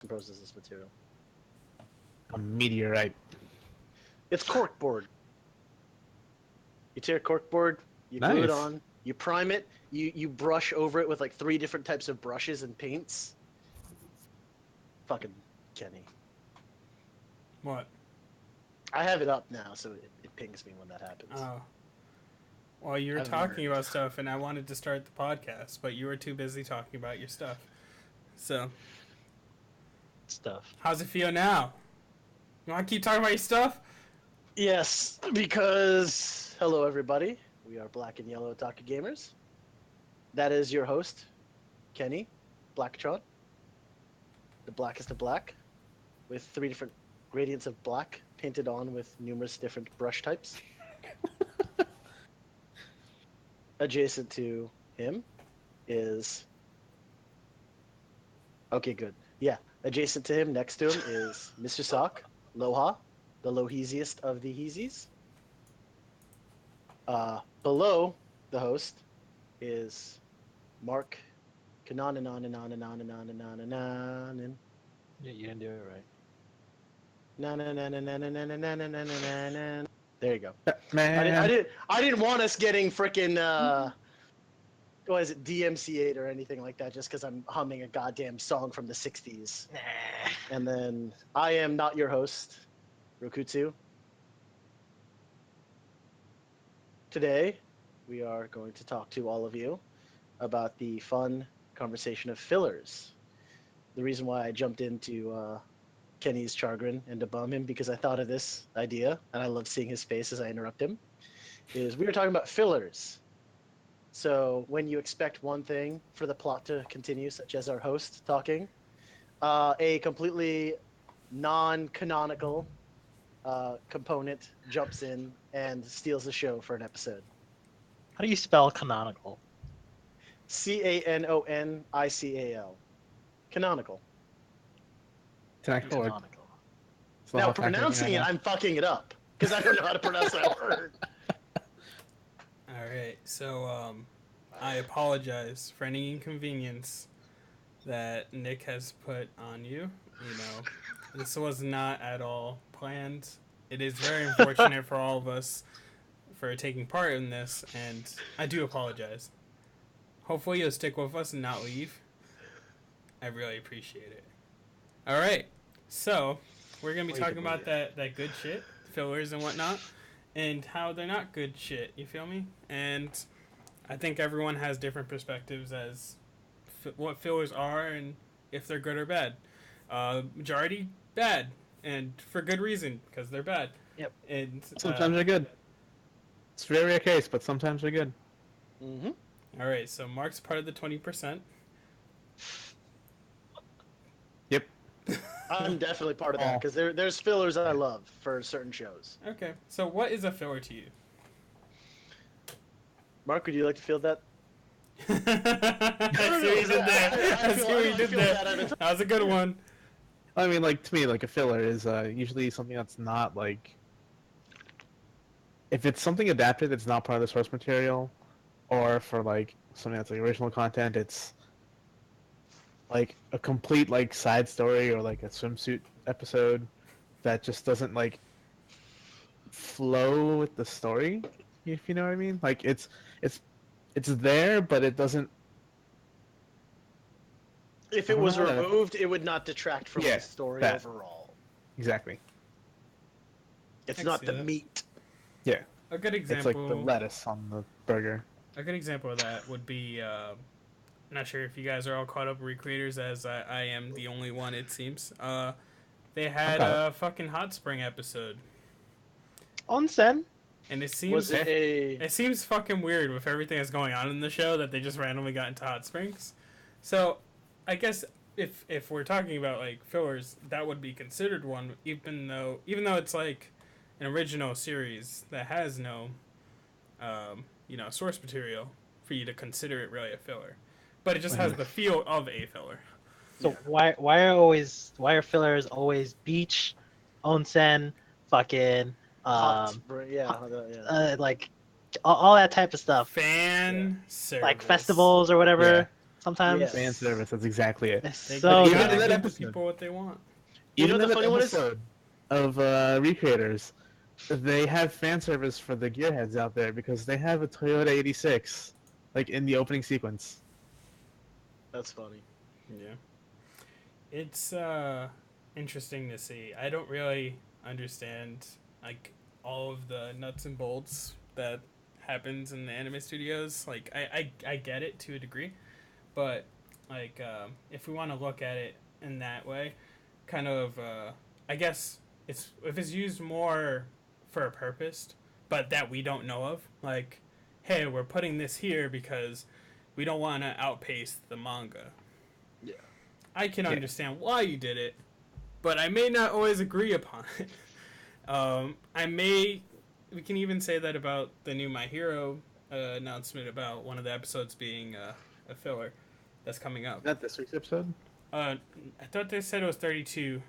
composes this material? A meteorite. It's corkboard. You tear corkboard, you glue it on, you prime it, you brush over it with like 3 different types of brushes and paints. Fucking Kenny. What? I have it up now, so it pings me when that happens. Oh. Well, you were talking about stuff, and I wanted to start the podcast, but you were too busy talking about your stuff. So. Stuff. How's it feel now? You want to keep talking about your stuff? Yes, because hello everybody. We are Black and Yellow Otaku Gamers. That is your host, Kenny, Blacktron. The blackest of black, with 3 different gradients of black painted on with numerous different brush types. Adjacent to him is... Okay, good. Yeah, adjacent to him, next to him, is Mr. Sock, Loha, the Loheesiest of the Heesies. Below the host is Mark Kanananan. Yeah, you didn't do it right. There you go. Man. I didn't want us getting frickin' what is it, DMC8 or anything like that just because I'm humming a goddamn song from the 60s. And then I am not your host, Rokutsu. Today, we are going to talk to all of you about the fun conversation of fillers. The reason why I jumped into Kenny's chagrin and to bum him because I thought of this idea, and I love seeing his face as I interrupt him, is we were talking about fillers. So when you expect one thing for the plot to continue, such as our host talking, a completely non-canonical component jumps in and steals the show for an episode. How do you spell canonical? Canonical. Canonical. Canonical. Now, pronouncing it, I'm fucking it up because I don't know how to pronounce that word. Alright, so I apologize for any inconvenience that Nick has put on you. You know, this was not at all planned. It is very unfortunate for all of us for taking part in this, and I do apologize. Hopefully you'll stick with us and not leave. I really appreciate it. Alright, so we're going to be talking about that good shit, fillers and whatnot, and how they're not good shit, you feel me? And I think everyone has different perspectives as what fillers are and if they're good or bad. Majority, bad, and for good reason, because they're bad. Yep. And sometimes they're good. It's very rare case, but sometimes they're good. Mm-hmm. All right, so Mark's part of the 20%. Yep. I'm definitely part of that because there's fillers I love for certain shows. Okay, so what is a filler to you? Mark, would you like to field that? I see what you did there. I see what you did there. That was a good one. I mean, like, to me, like, a filler is usually something that's not, like... If it's something adapted that's not part of the source material, or for, like, something that's, like, original content, it's, like, a complete, like, side story or, like, a swimsuit episode that just doesn't, like, flow with the story, if you know what I mean. Like, it's there, but it doesn't... If it was removed, it would not detract from the story overall. Exactly. It's not the meat. Yeah. A good example... It's like the lettuce on the burger. A good example of that would be... I'm not sure if you guys are all caught up with Recreators, as I am the only one, it seems. They had a fucking Hot Spring episode. Onsen? And it seems fucking weird with everything that's going on in the show that they just randomly got into Hot Springs. So, I guess if we're talking about like fillers, that would be considered one, even though it's like an original series that has no, source material for you to consider it really a filler, but it just has the feel of a filler. So why are fillers always beach, onsen, fucking like all that type of stuff? Fan service. Like festivals or whatever. Yeah. sometimes. Yes. Fan service. That's exactly it. It's They so Even gotta in that good. give the episode. people what they want. You know Even the in that funny one is- episode of Recreators, they have fan service for the gearheads out there because they have a Toyota 86, like in the opening sequence. That's funny. Yeah. It's interesting to see. I don't really understand like all of the nuts and bolts that happens in the anime studios. Like I get it to a degree, but like if we want to look at it in that way, kind of I guess it's if it's used more for a purpose, but that we don't know of. Like, hey, we're putting this here because we don't want to outpace the manga. Yeah. I can Yeah. understand why you did it, but I may not always agree upon it. We can even say that about the new My Hero announcement about one of the episodes being a filler that's coming up. Is that this week's episode? I thought they said it was 32.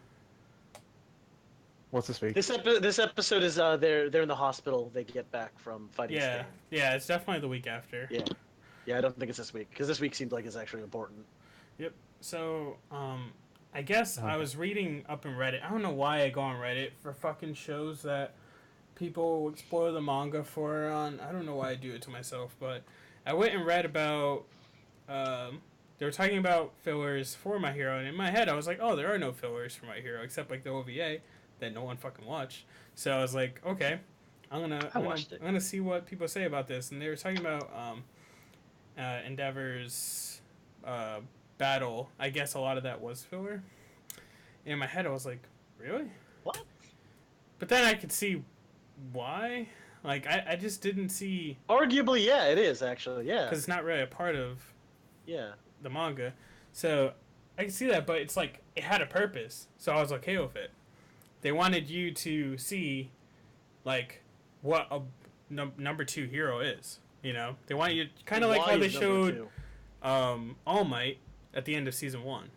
What's this week? This episode is they're in the hospital. They get back from fighting Yeah, Stain. yeah, it's definitely the week after. Yeah. Yeah, I don't think it's this week because this week seems like it's actually important. Yep. So, I guess I was reading up in Reddit. I don't know why I go on Reddit for fucking shows that people explore the manga for on. I don't know why I do it to myself, but I went and read about. They were talking about fillers for My Hero, and in my head I was like, oh, there are no fillers for My Hero except like the OVA that no one fucking watched. So I was like, okay, I'm gonna see what people say about this, and they were talking about Endeavor's battle. I guess a lot of that was filler. And in my head I was like, really? What? But then I could see why. Like I just didn't see Arguably, yeah, it is actually. Yeah. because it's not really a part of Yeah. the manga. So I can see that, but it's like it had a purpose. So I was okay with it. They wanted you to see like what a number 2 hero is. You know, they want you kind of like Why how they is number showed 2? All Might at the end of season 1.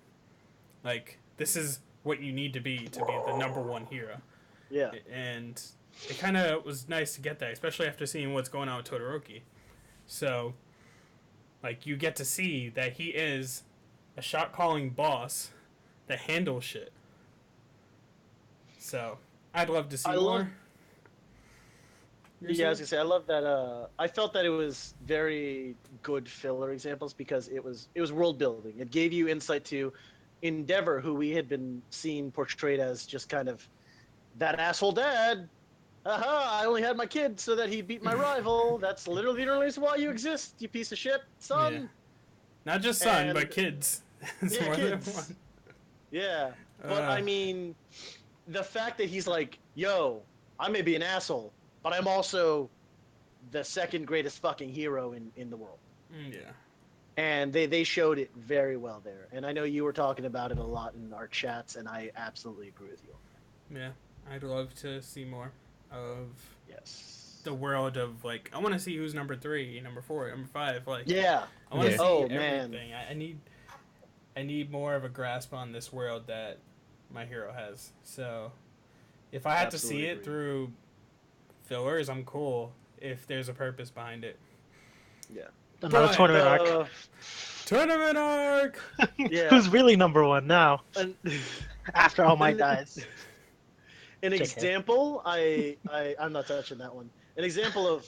Like this is what you need to be the number 1 hero. Yeah. And it kind of was nice to get that, especially after seeing what's going on with Todoroki. So, like, you get to see that he is a shot-calling boss that handles shit. So, I'd love to see more. Yeah, I was gonna say I love that. I felt that it was very good filler examples because it was world building. It gave you insight to Endeavor, who we had been seeing portrayed as just kind of that asshole dad. Aha! I only had my kid so that he beat my rival. That's literally the only reason why you exist, you piece of shit, son. Yeah. Not just son, And- but kids. It's Yeah, more than kids. one. Yeah, but I mean, the fact that he's like, yo, I may be an asshole, but I'm also the second greatest fucking hero in the world. Yeah. And they showed it very well there. And I know you were talking about it a lot in our chats, and I absolutely agree with you. Yeah. I'd love to see more of Yes. the world of, like, I want to see who's number 3, number 4, number 5. Like, Yeah. I want to Yeah. see Oh, man. everything. I need more of a grasp on this world that My Hero has. So, if I had to see Absolutely it agree. through fillers, I'm cool. If there's a purpose behind it. Yeah. Another But, tournament arc. Tournament arc. Yeah. Who's really number 1 now? An, After All Might dies. an Check it. example, I'm not touching that one. An example of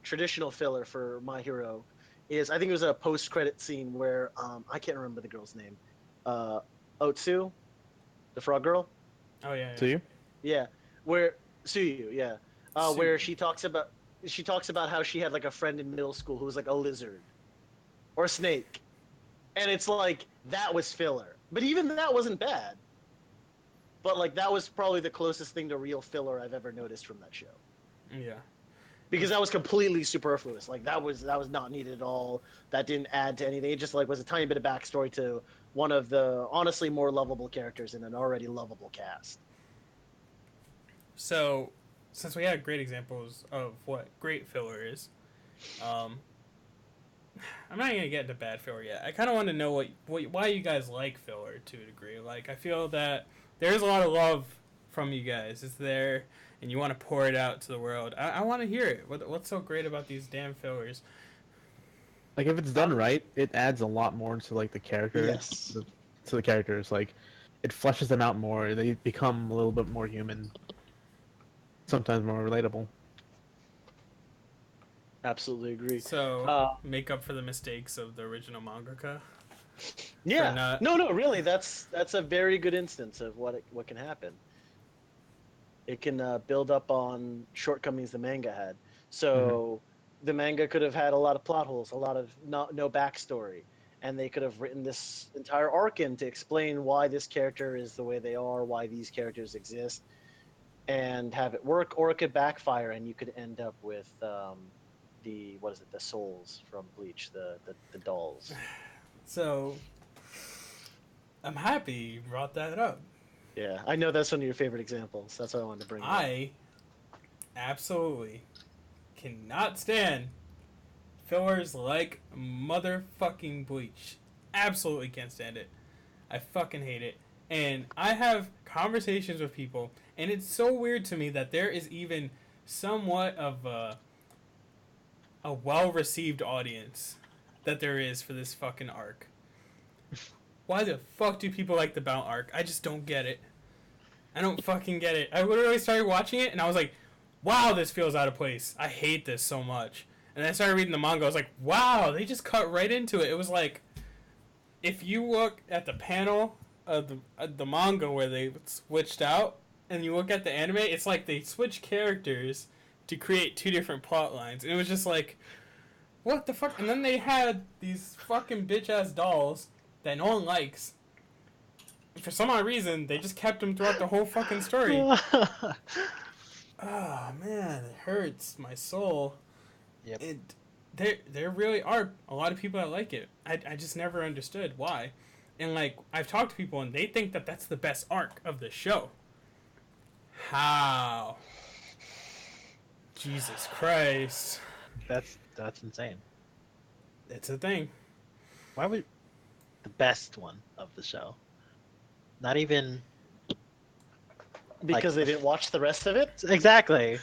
traditional filler for My Hero is, I think it was a post-credit scene where, I can't remember the girl's name. Otsu? The frog girl? Oh yeah. To you? Yeah, where Suyu, yeah, where Suyu. she talks about how she had like a friend in middle school who was like a lizard or a snake, and it's like that was filler, but even that wasn't bad. But like that was probably the closest thing to real filler I've ever noticed from that show, Yeah. because that was completely superfluous. Like that was not needed at all. That didn't add to anything. It just like was a tiny bit of backstory to one of the honestly more lovable characters in an already lovable cast. So, since we had great examples of what great filler is, I'm not gonna get into bad filler yet. I kind of want to know why you guys like filler to a degree. Like, I feel that there's a lot of love from you guys. It's there, and you want to pour it out to the world. I want to hear it. What's so great about these damn fillers? Like if it's done right, it adds a lot more to like the character, Yes. to the characters. Like it fleshes them out more. They become a little bit more human, sometimes more relatable. Absolutely agree. So Uh, make up for the mistakes of the original mangaka for yeah. not. No, really, that's a very good instance of what can happen. It can build up on shortcomings the manga had. Hmm. So the manga could have had a lot of plot holes, a lot of no backstory, and they could have written this entire arc in to explain why this character is the way they are, why these characters exist, and have it work, or it could backfire, and you could end up with the what is it, the souls from Bleach, the dolls. So I'm happy you brought that up. Yeah, I know that's one of your favorite examples. That's why I wanted to bring it up. I absolutely cannot stand fillers like motherfucking Bleach. Absolutely can't stand it. I fucking hate it. And I have conversations with people, and it's so weird to me that there is even somewhat of a well received audience that there is for this fucking arc. Why the fuck do people like the Bount arc? I just don't get it. I don't fucking get it. I literally started watching it, and I was like, wow, this feels out of place. I hate this so much. And then I started reading the manga. I was like, wow, they just cut right into it. It was like, if you look at the panel of the manga where they switched out, and you look at the anime, it's like they switched characters to create two different plot lines. And it was just like, what the fuck? And then they had these fucking bitch ass dolls that no one likes. For some odd reason, they just kept them throughout the whole fucking story. Oh man, it hurts my soul. Yep. There really are a lot of people that like it. I just never understood why. And like I've talked to people and they think that that's the best arc of the show. How? Jesus Christ. That's insane. It's a thing. Why would the best one of the show? Not even Because they didn't watch the rest of it? exactly.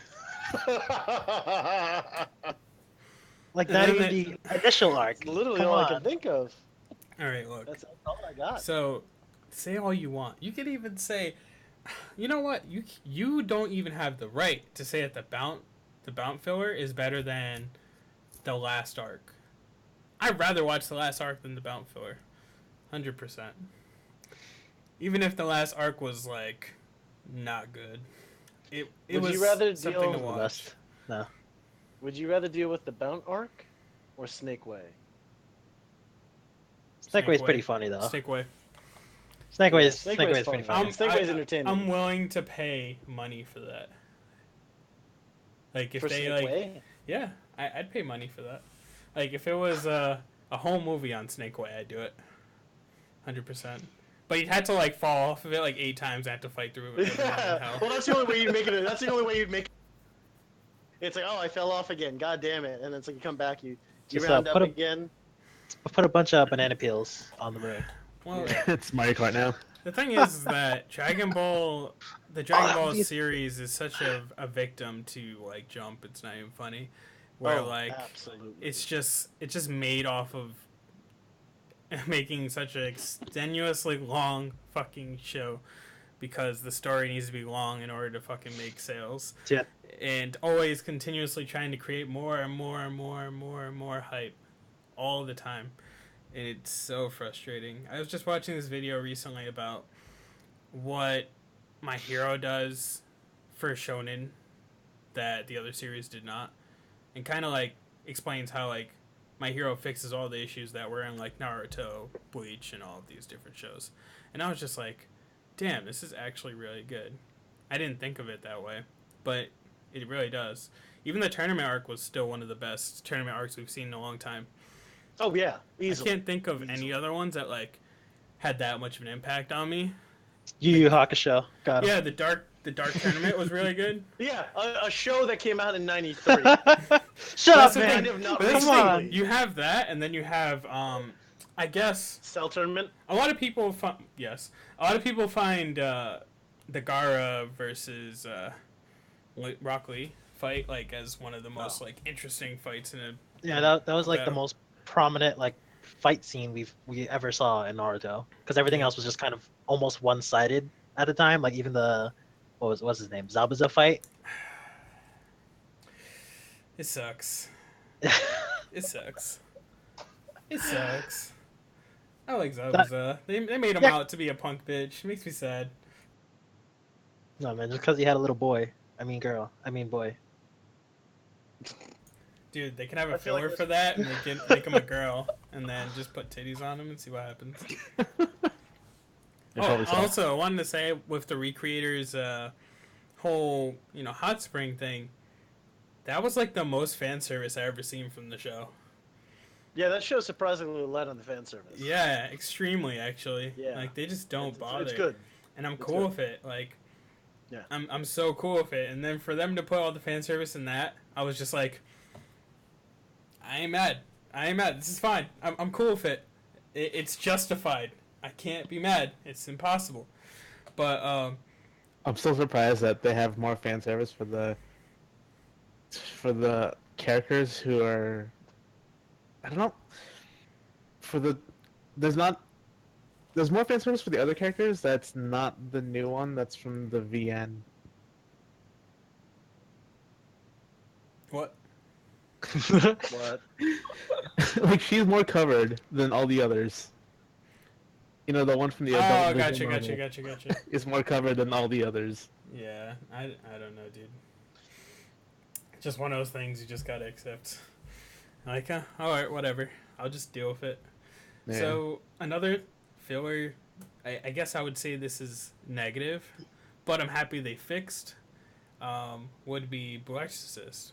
Like not And even then the initial arc. Literally Come all I on. can think of. Alright, look. That's all I got. So, say all you want. You could even say, you know what? You don't even have the right to say that the Bount filler is better than the last arc. I'd rather watch the last arc than the Bount filler, 100%. Even if the last arc was like not good, it Would was you rather something deal to with watch. Best. No. Would you rather deal with the Bount arc or Snake Way? Snake Way's Way. pretty funny though. Snake Way. Snake Way's Snake Snake Way's Way's pretty fun. funny. Snake Way's entertaining. I'm willing to pay money for that. Like if For they Snake like, Way? yeah, I'd pay money for that. Like if it was a whole movie on Snake Way, I'd do it, 100%. But you'd have to like fall off of it like 8 times and have to fight through it. Yeah. Well, that's the only way you'd make it. That's the only way you'd make it. It's like, oh, I fell off again. God damn it! And it's like you come back, you Just, round up put a- again. Put a bunch of banana peels on the road. Well, It's Mario Kart now. the thing is that Dragon Ball Oh, series is such a victim to like Jump. It's not even funny. Where like absolutely. it's just made off of making such an extenuously long fucking show because the story needs to be long in order to fucking make sales. Yeah. And always continuously trying to create more and more and more and more and more hype all the time. And it's so frustrating. I was just watching this video recently about what My Hero does for shonen that the other series did not. And kind of like explains how like My Hero fixes all the issues that were in like Naruto, Bleach, and all of these different shows. And I was just like, damn, this is actually really good. I didn't think of it that way, but it really does. Even the tournament arc was still one of the best tournament arcs we've seen in a long time. Oh yeah, easily. I can't think of any other ones that like had that much of an impact on me. Yu Yu Hakusho. Got him. Yeah, the dark tournament was really good. Yeah, a show that came out in '93. Shut up, That's the man. thing. Kind of not But that's Come the thing, on. you have that, and then you have I guess Cell tournament. a lot of people find the Gaara versus Rock Lee fight like as one of the most like interesting fights in a Yeah, that was like the Yeah. most prominent like fight scene we ever saw in Naruto, because everything else was just kind of almost one-sided at the time. Like even the what's his name, Zabuza fight. It sucks. It sucks. It sucks. I like That- Zabuza. They made him Yeah. out to be a punk bitch. It makes me sad. No man, just because he had a little boy. I mean girl. I mean boy. Dude, they can have I a feel like filler this- for that and make him a girl and then just put titties on him and see what happens. It probably sucks. Also, I wanted to say with the Recreators whole, hot spring thing, that was like the most fan service I ever seen from the show. Yeah, that show surprisingly light on the fan service. Yeah, extremely actually. Yeah. Like they just don't bother. It's good. And I'm It's cool good. with it. Like, Yeah. I'm so cool with it. And then for them to put all the fan service in that, I was just like, I ain't mad. I ain't mad. This is fine. I'm cool with it. It's justified. I can't be mad. It's impossible. But I'm still surprised that they have more fan service for the characters who are, I don't know, there's more fan service for the other characters that's not the new one that's from the VN. what? What? Like she's more covered than all the others. You know, the one from the Oh, adult gotcha. version is more covered than all the others. Yeah, I don't know, dude. Just one of those things you just gotta accept. Like, alright, whatever. I'll just deal with it. Yeah. So, another filler, I guess I would say this is negative, but I'm happy they fixed, would be Blue Exorcist.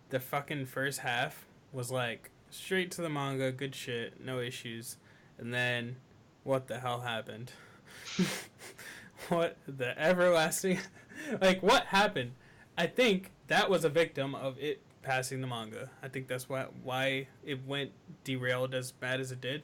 The fucking first half was like, straight to the manga, good shit, no issues. And then, what the hell happened? What the everlasting... Like, what happened? I think that was a victim of it passing the manga. I think that's why it went derailed as bad as it did.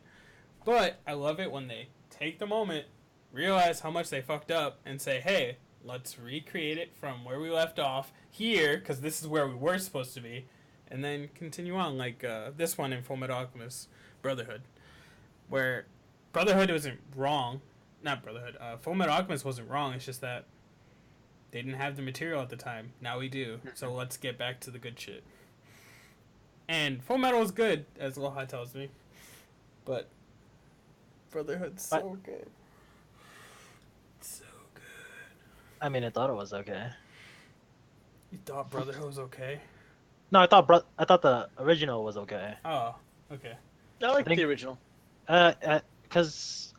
But I love it when they take the moment, realize how much they fucked up, and say, hey, let's recreate it from where we left off here, because this is where we were supposed to be, and then continue on, like this one in Fullmetal Alchemist Brotherhood, where Brotherhood wasn't wrong. Not Brotherhood. Fullmetal Alchemist wasn't wrong. It's just that they didn't have the material at the time. Now we do. So let's get back to the good shit. And Fullmetal is good, as Loha tells me. But Brotherhood's so good. So good. I mean, I thought it was okay. You thought Brotherhood was okay? No, I thought the original was okay. Oh, okay. I like think- the original. Because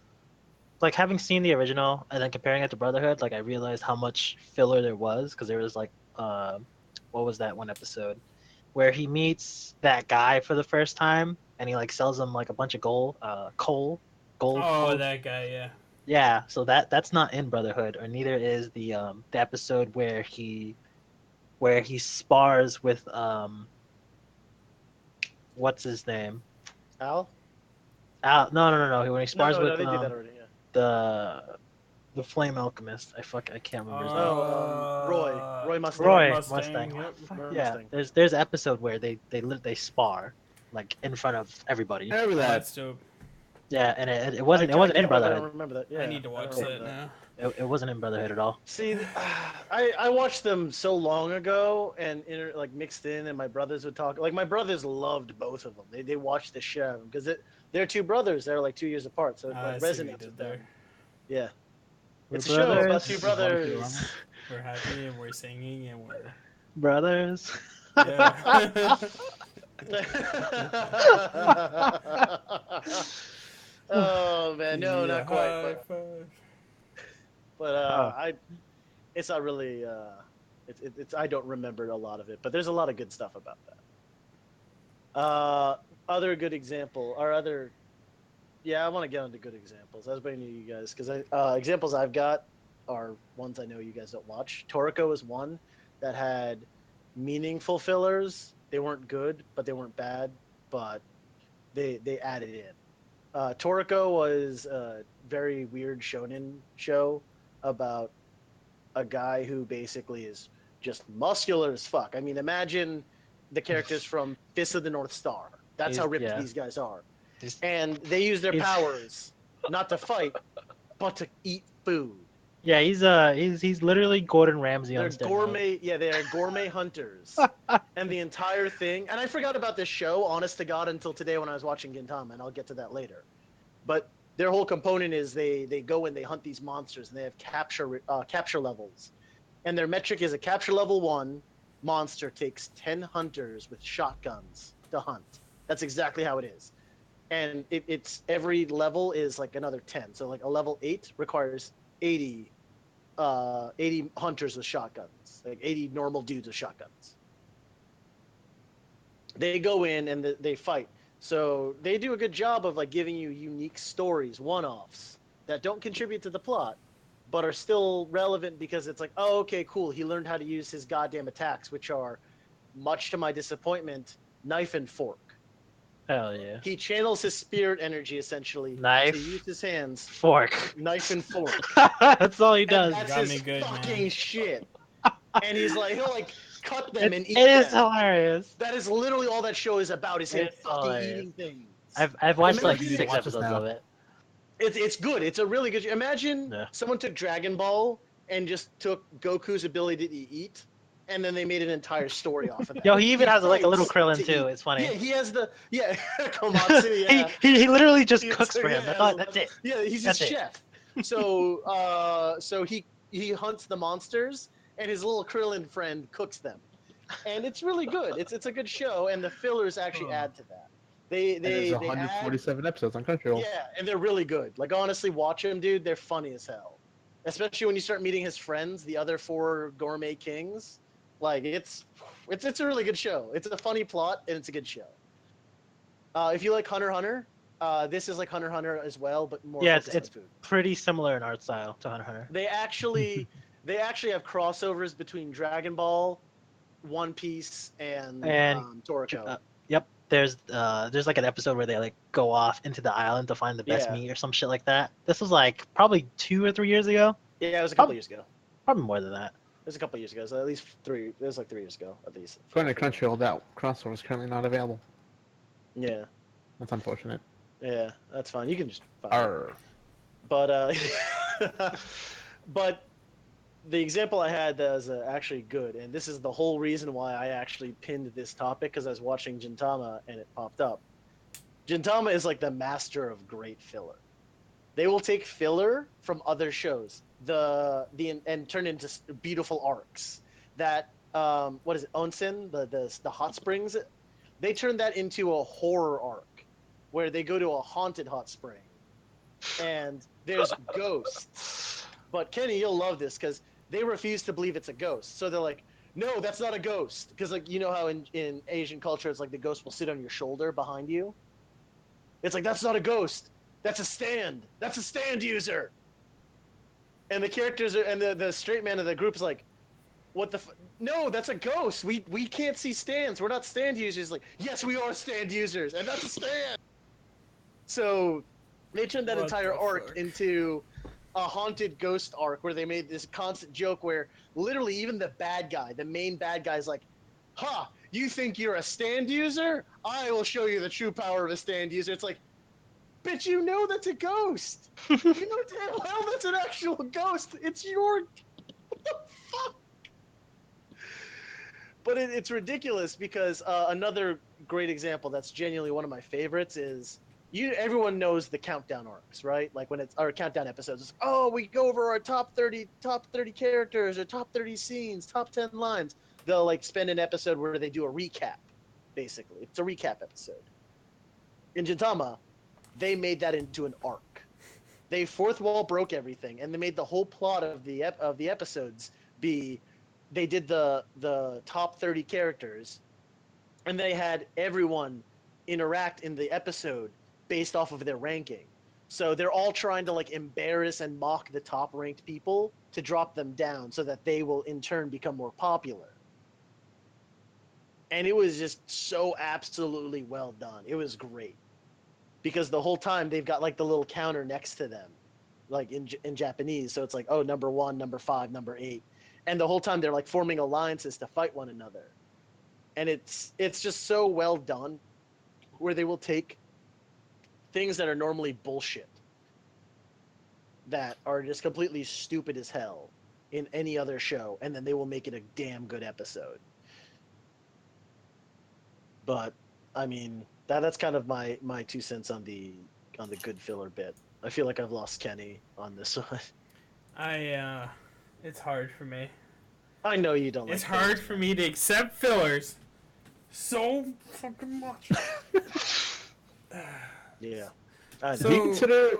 like having seen the original and then comparing it to Brotherhood, like I realized how much filler there was, because there was like what was that one episode where he meets that guy for the first time and he like sells him like a bunch of gold. Oh, Coal. that guy, yeah. Yeah, so that's not in Brotherhood, or neither is the episode where he spars with what's his name? Al? No. When he No, spars no, with they did that already. Yeah. the Flame Alchemist. I can't remember his name. Roy Mustang. Roy Mustang. Mustang. Yep. Roy Yeah, Mustang. there's an episode where they spar like in front of everybody. I remember Oh, that. that's dope. Yeah, and it wasn't I in can't- I Brotherhood. don't remember that. Yeah, I need to I watch don't that remember now. It wasn't in Brotherhood at all. See, I watched them so long ago and like mixed in, and my brothers would talk. Like my brothers loved both of them. They watched the shit out of them because they're two brothers. They're like 2 years apart, so it I like see what you resonates did with there. them. Yeah, We're it's a show about brothers. two brothers. We're happy and we're singing and we're... Brothers. Yeah. Oh man, no, Yeah, not quite. high five. But Oh. it's not really. It's I don't remember a lot of it, but there's a lot of good stuff about that. Other good example, or other, yeah, I want to get into good examples. I was bringing you guys because examples I've got are ones I know you guys don't watch. Toriko is one that had meaningful fillers. They weren't good, but they weren't bad, but they added in. Toriko was a very weird shonen show about a guy who basically is just muscular as fuck. I mean, imagine the characters from Fist of the North Star. That's how ripped Yeah. these guys are. He's- And they use their he's- powers not to fight, but to eat food. Yeah, he's literally Gordon Ramsay They're on steroids. gourmet, yeah, they are gourmet hunters. And the entire thing, and I forgot about this show, honest to God, until today when I was watching Gintama, and I'll get to that later. But their whole component is they go and they hunt these monsters, and they have capture levels. And their metric is a capture level 1 monster takes 10 hunters with shotguns to hunt. That's exactly how it is. And it's every level is like another 10. So like a level 8 requires 80 hunters with shotguns, like 80 normal dudes with shotguns. They go in and they fight. So they do a good job of like giving you unique stories, one-offs that don't contribute to the plot, but are still relevant because it's like, oh, okay, cool. He learned how to use his goddamn attacks, which are, much to my disappointment, knife and fork. Hell yeah. He channels his spirit energy essentially Knife. to use his hands, Fork. knife and fork. That's all he And does. that's Got his me good, fucking man. shit. And he'll like cut them and eat It is them. hilarious. That is literally all that show is about, is him It's fucking hilarious. eating things. I've watched like Imagine- 6 Watch this episodes now. of it. It's good. It's a really good. Imagine Yeah. someone took Dragon Ball and just took Goku's ability to eat, and then they made an entire story off of that. Yo, he even has like a little fights Krillin to too. eat. It's funny. Yeah, he has the Komatsu. Yeah, he literally just It's- cooks for him. yeah, That's it. yeah, he's his That's it. chef. So he hunts the monsters, and his little Krillin friend cooks them, and it's really good. It's a good show, and the fillers actually add to that. They And there's add 147 episodes on Crunchyroll. yeah, and they're really good. Like honestly, watch them, dude. They're funny as hell. Especially when you start meeting his friends, the other 4 gourmet kings. Like it's a really good show. It's a funny plot and it's a good show. If you like Hunter x Hunter, this is like Hunter x Hunter as well, but more Yeah, focused it's on food. pretty similar in art style to Hunter x Hunter. They actually have crossovers between Dragon Ball, One Piece, and Toriko. Yep. There's like an episode where they like go off into the island to find the best Yeah. meat or some shit like that. This was like probably 2 or 3 years ago. Yeah, it was a couple years ago. Probably more than that. It was a couple years ago. So at least 3. It was like 3 years ago, at least. According to Crunchyroll, that crossover is currently not available. Yeah, That's unfortunate. yeah, that's fine. You can just. Find it. Arr. But but the example I had that was actually good, and this is the whole reason why I actually pinned this topic, because I was watching Gintama and it popped up. Gintama is like the master of great filler. They will take filler from other shows, and turn into beautiful arcs. That what is it, onsen, the hot springs? They turn that into a horror arc, where they go to a haunted hot spring, and there's ghosts. But Kenny, you'll love this because they refuse to believe it's a ghost. So they're like, no, that's not a ghost. Because like, you know how in Asian culture, it's like the ghost will sit on your shoulder behind you. It's like, that's not a ghost. That's a stand. That's a stand user. And the characters and the straight man of the group is like, what the no, that's a ghost. We can't see stands. We're not stand users. Like, yes, we are stand users, and that's a stand. So they turned that What entire the arc fuck? into a haunted ghost arc where they made this constant joke where literally even the bad guy, the main bad guy, is like, "Ha! You think you're a stand user? I will show you the true power of a stand user." It's like, bitch, you know that's a ghost. You know damn well that's an actual ghost. It's your. What the fuck? But it's ridiculous because another great example that's genuinely one of my favorites is everyone knows the countdown arcs, right? Like when it's our countdown episodes, it's oh, we go over our top 30 characters or top 30 scenes, top 10 lines. They'll like spend an episode where they do a recap, basically. It's a recap episode. In Gintama, they made that into an arc. They fourth wall broke everything, and they made the whole plot of the episodes be. They did the top 30 characters, and they had everyone interact in the episode based off of their ranking. So they're all trying to like embarrass and mock the top ranked people to drop them down so that they will in turn become more popular. And it was just so absolutely well done. It was great. Because the whole time they've got like the little counter next to them, like in Japanese. So it's like, oh, number 1, number 5, number 8. And the whole time they're like forming alliances to fight one another. and it's just so well done, where they will take things that are normally bullshit, that are just completely stupid as hell in any other show, and then they will make it a damn good episode. But I mean, that's kind of my 2 cents on the good filler bit. I feel like I've lost Kenny on this one. It's hard for me. I know you don't like. It's hard for me to accept fillers so fucking much. Yeah. I know. So- Do you consider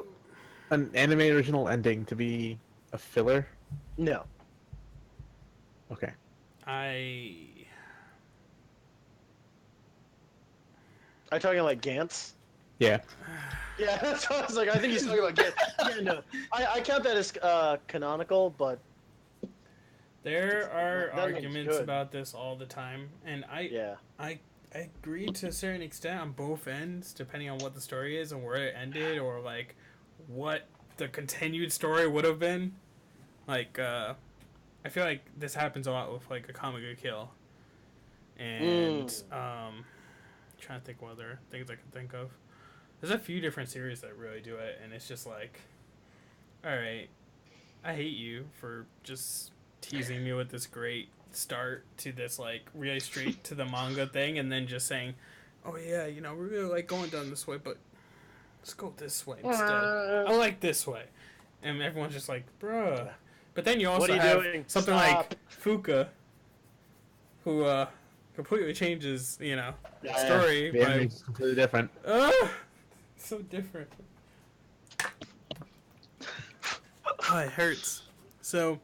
an anime original ending to be a filler? No. Okay. I Are you talking like Gantz? Yeah. Yeah, that's what I was like. I think he's talking about Gantz. Yeah, no. I count that as canonical, but There are that one's arguments good. about this all the time, and yeah. I agree to a certain extent on both ends, depending on what the story is and where it ended, or like what the continued story would have been. Like, I feel like this happens a lot with like a Kamiga Kill, and trying to think what other things I can think of. There's a few different series that really do it, and it's just like, all right, I hate you for just teasing me with this great start to this like really straight to the manga thing, and then just saying, oh yeah, you know, we really like going down this way, but let's go this way instead. I like this way, and everyone's just like, bruh. But then you also What are you have doing? something Stop. like Fuka, who completely changes, you know, story The by ending is completely different. so different. Oh, it hurts. So,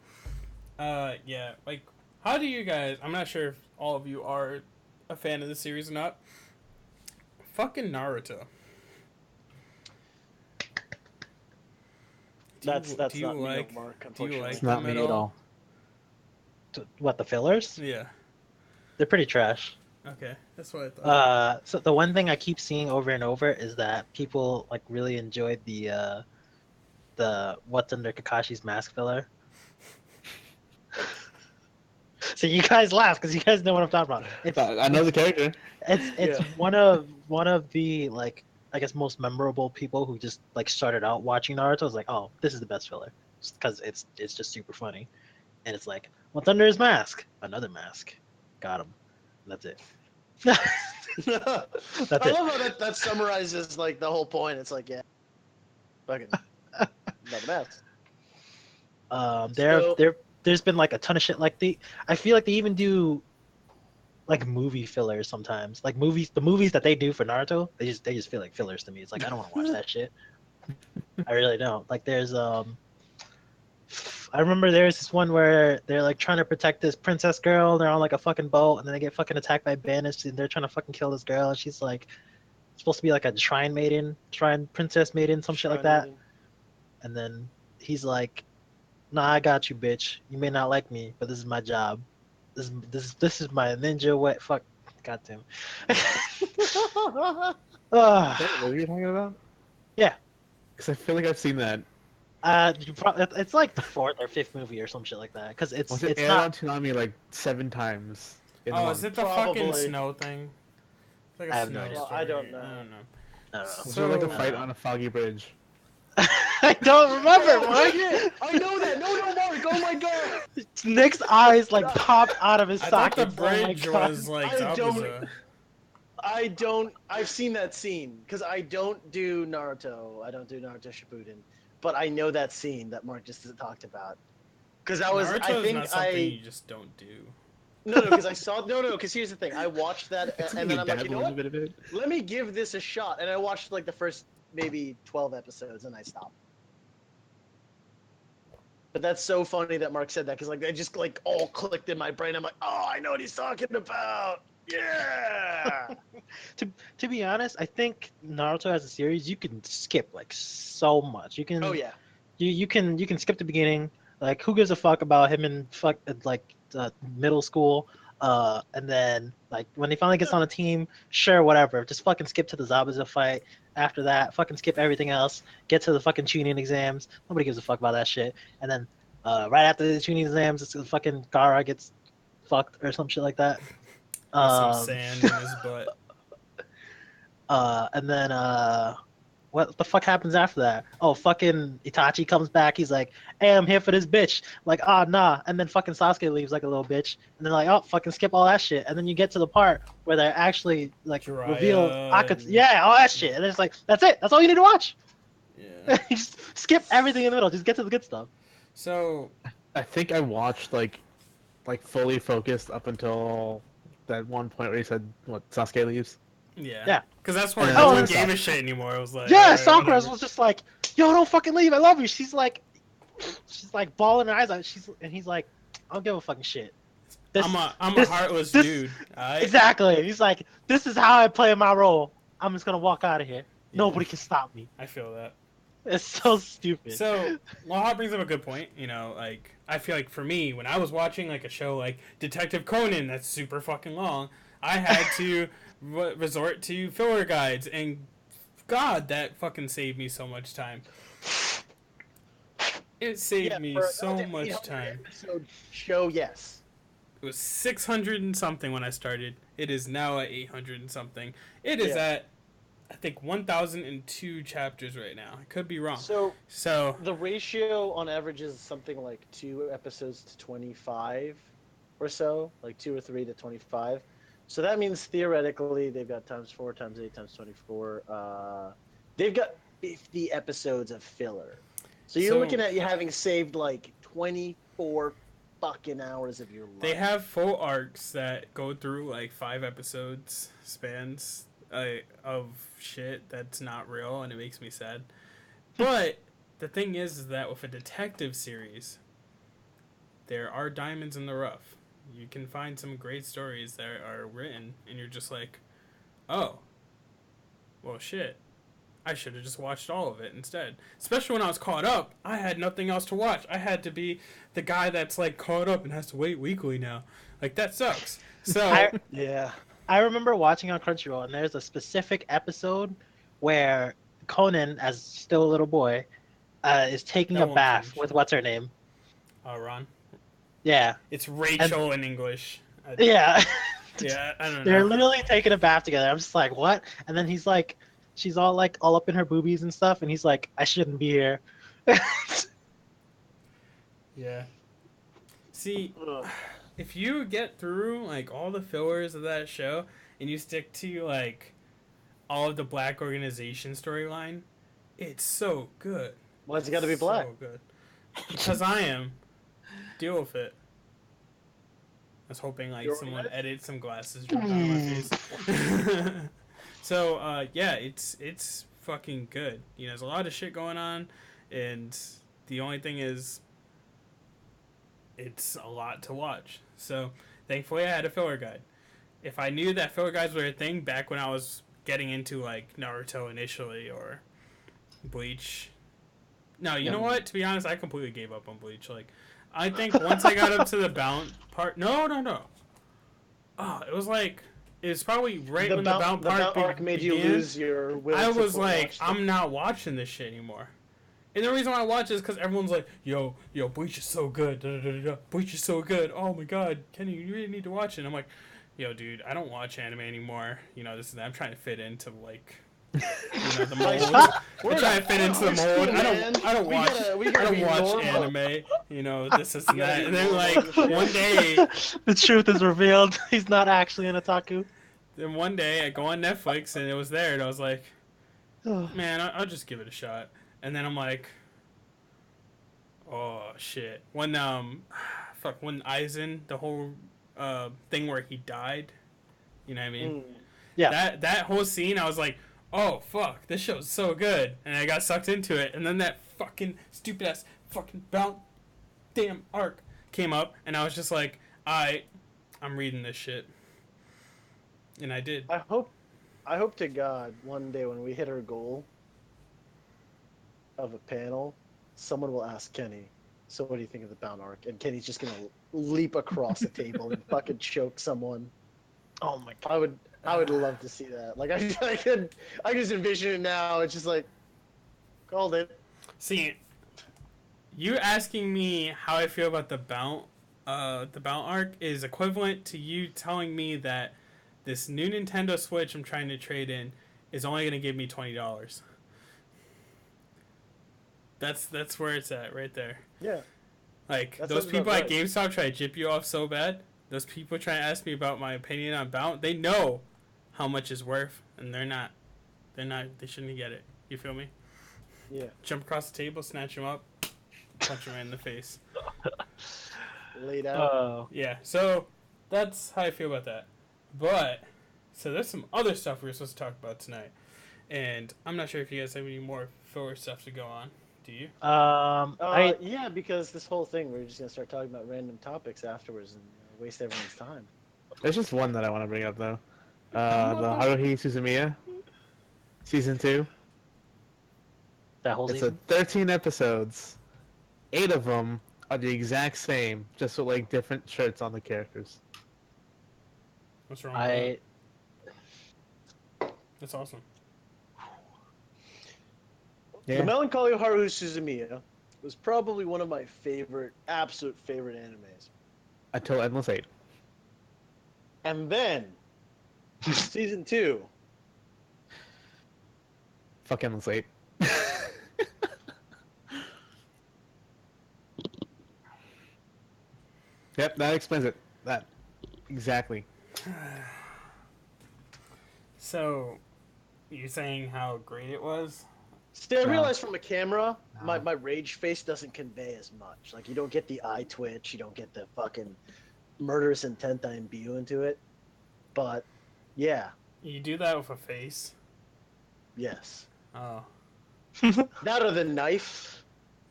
yeah, like, how do you guys? I'm not sure if all of you are a fan of the series or not. Fucking Naruto. That's do you not me, like? Mark, Do you unfortunately. like It's not them me at at all? all. What, the fillers? Yeah. They're pretty trash. Okay, that's what I thought. So the one thing I keep seeing over and over is that people like really enjoyed the What's Under Kakashi's Mask filler. So you guys laugh because you guys know what I'm talking about. I know the character. It's Yeah. one of the like I guess most memorable people who just like started out watching Naruto. Was like, oh, this is the best filler because it's just super funny, and it's like, what's under his mask? Another mask. Got him. That's it. I That's love it. how that summarizes like the whole point. It's like, yeah, fucking another mess. So- There's been like a ton of shit like I feel like they even do like movie fillers sometimes. Like the movies that they do for Naruto, they just feel like fillers to me. It's like I don't want to watch that shit. I really don't. Like there's I remember there's this one where they're like trying to protect this princess girl. They're on like a fucking boat, and then they get fucking attacked by bandits, and they're trying to fucking kill this girl. And she's like supposed to be like a shrine princess maiden, some shit like that. And then he's like, "Nah, I got you, bitch. You may not like me, but this is my job. This is my ninja wet fuck. Goddamn." What Ah, are you talking about? Yeah. Because I feel like I've seen that. it's like the fourth or fifth movie or some shit like that. Because Was it it's aired not. on Toonami like 7 times? In a Oh, month? is it the fucking Probably. snow thing? It's like a I have snow no idea. Well, story. I don't know. I don't know. I don't know. Was there like a So- fight on a foggy bridge? I don't remember. Oh, Mark. shit! I know that. No, Mark. Oh my god. Nick's eyes like popped out of his I thought the sockets. Oh my bridge God. was like I don't- Zabuza. I've seen that scene because I don't do Naruto. I don't do Naruto Shippuden, but I know that scene that Mark just talked about. Because I was, Naruto I is think not something you just don't do. no, because I saw no, because here's the thing. I watched that It's and then I'm like, you dabble know in a what? bit of it. Let me give this a shot. And I watched like the first maybe 12 episodes and I stopped. But that's so funny that Mark said that because like they just like all clicked in my brain. I'm like, oh, I know what he's talking about. Yeah. To be honest, I think Naruto as a series you can skip like so much. You can Oh yeah. you can skip the beginning. Like who gives a fuck about him in like middle school? And then like when he finally gets on a team, sure, whatever. Just fucking skip to the Zabuza fight. After that, fucking skip everything else. Get to the fucking tuning exams. Nobody gives a fuck about that shit. And then right after the tuning exams, it's fucking Gaara gets fucked or some shit like that. With some Um, sand in his butt. and then what the fuck happens after that? Oh, fucking Itachi comes back. He's like, "Hey, I'm here for this bitch." Like, ah, nah. And then fucking Sasuke leaves like a little bitch. And then like, oh, fucking skip all that shit. And then you get to the part where they actually like reveal Jiraiya Akatsuki. and- Yeah, all that shit. And it's like, that's it. That's all you need to watch. Yeah. You just skip everything in the middle. Just get to the good stuff. So I think I watched like fully focused up until that one point where he said what Sasuke leaves. yeah. Yeah. Because that's where And no then one it's gave a like- shit anymore. It was like, Yeah, alright, Sakura whatever. was just like, "Yo, don't fucking leave. I love you." She's like bawling her eyes out. And he's like, "I don't give a fucking shit." I'm a this- heartless this- dude. Alright? Exactly. He's like, "This is how I play my role. I'm just gonna walk out of here. Yeah. Nobody can stop me." I feel that. It's so stupid. So, Laha brings up a good point. You know, like, I feel like for me, when I was watching, like, a show like Detective Conan that's super fucking long, I had to resort to filler guides, and God, that fucking saved me so much time. It saved me for so a much 800 time. episode show, yes. It was 600 and something when I started. It is now at 800 and something. It is Yeah. at, I think, 1,002 chapters right now. I could be wrong. So So, the ratio on average is something like 2 episodes to 25 or so, like 2 or 3 to 25. So that means theoretically they've got times 4 times 8 times 24. They've got 50 episodes of filler. So you're So- looking at you having saved like 24 fucking hours of your life. they have full arcs that go through like 5 episodes spans of shit that's not real, and it makes me sad. But the thing is that with a detective series, there are diamonds in the rough. You can find some great stories that are written, and you're just like, oh, well, shit. I should have just watched all of it instead. Especially when I was caught up, I had nothing else to watch. I had to be the guy that's like caught up and has to wait weekly now. Like, that sucks. So, Yeah. I remember watching on Crunchyroll, and there's a specific episode where Conan, as still a little boy, is taking That a won't bath change. with what's her name? Ron. Yeah, It's Rachel in English. yeah. Yeah, I don't They're know. literally taking a bath together. I'm just like, what? And then he's like, she's all like all up in her boobies and stuff, and he's like, I shouldn't be here. Yeah. See, if you get through like all the fillers of that show and you stick to like all of the Black Organization storyline, it's so good. Why's it got to be black? So good. Because I am. Deal with it. I was hoping like You're someone organized? edit some glasses dropped out of my face. So yeah, it's fucking good. You know, there's a lot of shit going on, and the only thing is, it's a lot to watch. So thankfully, I had a filler guide. If I knew that filler guides were a thing back when I was getting into like Naruto initially or Bleach. No, you know what? To be honest, I completely gave up on Bleach. Like, I think once I got up to the bound part, no. Oh, it was probably right when the bound part arc made you began. lose your will. I to was like, watch them. I'm not watching this shit anymore. And the reason why I watch it is because everyone's like, yo, Bleach is so good. Da, da, da, da. Bleach is so good. Oh my god, Kenny, you really need to watch it. And I'm like, yo, dude, I don't watch anime anymore. You know, this is that. I'm trying to fit into like, you know, the mold. We're I'm trying to not- fit into the we're mold. school, man. I don't We watch. gotta- we I gotta don't be watch normal. anime. You know, this is We gotta that. be And then normal like and shit. one day, The truth is revealed. He's not actually an otaku. then one day I go on Netflix and it was there, and I was like, man, I'll just give it a shot. And then I'm like, oh shit. When when Aizen, the whole thing where he died, you know what I mean? Mm. Yeah. That whole scene, I was like, oh fuck, this show's so good, and I got sucked into it. And then that fucking stupid ass fucking damn arc came up, and I was just like, I'm reading this shit, and I did. I hope to God one day when we hit our goal of a panel, someone will ask Kenny, so what do you think of the bound arc? And Kenny's just gonna leap across the table and fucking choke someone. Oh my god. I would love to see that. Like I could just envision it now. It's just like called it. See, you asking me how I feel about the bound arc is equivalent to you telling me that this new Nintendo Switch I'm trying to trade in is only going to give me $20. That's where it's at right there. Yeah. Like, That those sounds people about at right. GameStop try to jip you off so bad. Those people try to ask me about my opinion on Bound. They know how much it's worth, and they shouldn't get it. You feel me? Yeah. Jump across the table, snatch him up, punch him right in the face. Laid out. Oh. Yeah, so that's how I feel about that. But, so there's some other stuff we were supposed to talk about tonight. And I'm not sure if you guys have any more filler stuff to go on. Do you? Yeah, because this whole thing, we're just gonna start talking about random topics afterwards and waste everyone's time. There's just one that I want to bring up though. The Haruhi Suzumiya season 2. that whole It's season. 13 episodes. 8 of them are the exact same, just with like different shirts on the characters. What's wrong with that? That's awesome. Yeah. The Melancholy of Haruhi Suzumiya was probably one of my absolute favorite animes. Until Endless 8. And then, season 2. Fuck Endless 8. Yep, that explains it. That. Exactly. So, you're saying how great it was? Still, I No. realized from a camera, No. my rage face doesn't convey as much. Like, you don't get the eye twitch, you don't get the fucking murderous intent I imbue into it. But, yeah, You do that with a face? yes. Oh, That or the knife.